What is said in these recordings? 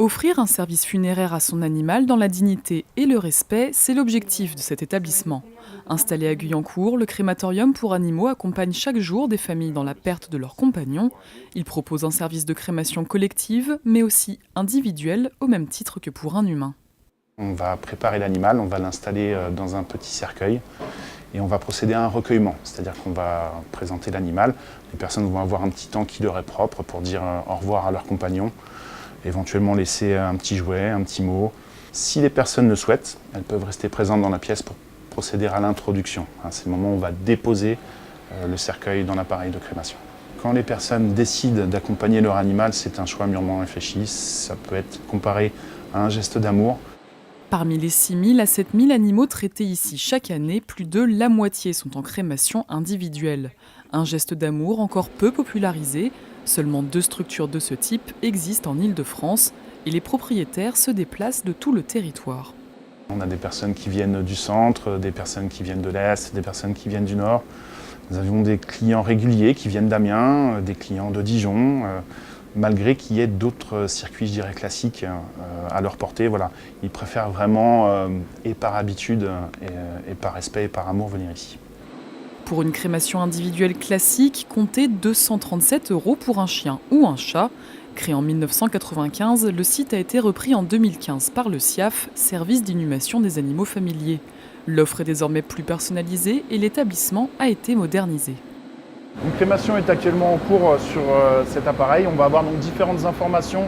Offrir un service funéraire à son animal dans la dignité et le respect, c'est l'objectif de cet établissement. Installé à Guyancourt, le crématorium pour animaux accompagne chaque jour des familles dans la perte de leurs compagnons. Il propose un service de crémation collective, mais aussi individuelle, au même titre que pour un humain. On va préparer l'animal, on va l'installer dans un petit cercueil et on va procéder à un recueillement. C'est-à-dire qu'on va présenter l'animal, les personnes vont avoir un petit temps qui leur est propre pour dire au revoir à leurs compagnons, éventuellement laisser un petit jouet, un petit mot. Si les personnes le souhaitent, elles peuvent rester présentes dans la pièce pour procéder à l'introduction. C'est le moment où on va déposer le cercueil dans l'appareil de crémation. Quand les personnes décident d'accompagner leur animal, c'est un choix mûrement réfléchi. Ça peut être comparé à un geste d'amour. Parmi les 6 000 à 7 000 animaux traités ici chaque année, plus de la moitié sont en crémation individuelle. Un geste d'amour encore peu popularisé. Seulement 2 structures de ce type existent en Île-de-France et les propriétaires se déplacent de tout le territoire. On a des personnes qui viennent du centre, des personnes qui viennent de l'Est, des personnes qui viennent du Nord. Nous avons des clients réguliers qui viennent d'Amiens, des clients de Dijon, malgré qu'il y ait d'autres circuits, je dirais, classiques à leur portée. Voilà. Ils préfèrent vraiment, et par habitude, et par respect et par amour, venir ici. Pour une crémation individuelle classique, comptez 237 € pour un chien ou un chat. Créé en 1995, le site a été repris en 2015 par le SIAF, Service d'inhumation des animaux familiers. L'offre est désormais plus personnalisée et l'établissement a été modernisé. Une crémation est actuellement en cours sur cet appareil. On va avoir donc différentes informations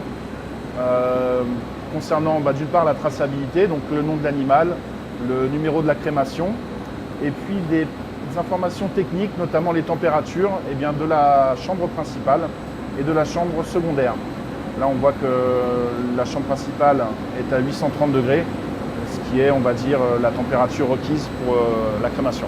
concernant d'une part la traçabilité, donc le nom de l'animal, le numéro de la crémation, et puis des informations techniques, notamment les températures de la chambre principale et de la chambre secondaire. Là, on voit que la chambre principale est à 830 degrés, ce qui est, on va dire, la température requise pour la crémation.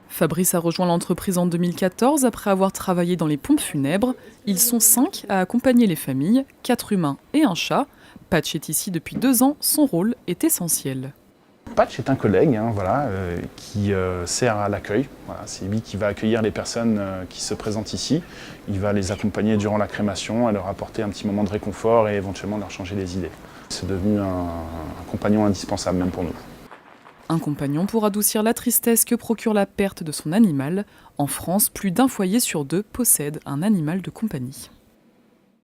Fabrice a rejoint l'entreprise en 2014 après avoir travaillé dans les pompes funèbres. Ils sont 5 à accompagner les familles, 4 humains et un chat. Patch est ici depuis 2 ans, son rôle est essentiel. Patch est un collègue qui sert à l'accueil. Voilà, c'est lui qui va accueillir les personnes qui se présentent ici. Il va les accompagner durant la crémation, à leur apporter un petit moment de réconfort et éventuellement leur changer les idées. C'est devenu un compagnon indispensable même pour nous. Un compagnon pour adoucir la tristesse que procure la perte de son animal. En France, plus d'un foyer sur 2 possède un animal de compagnie.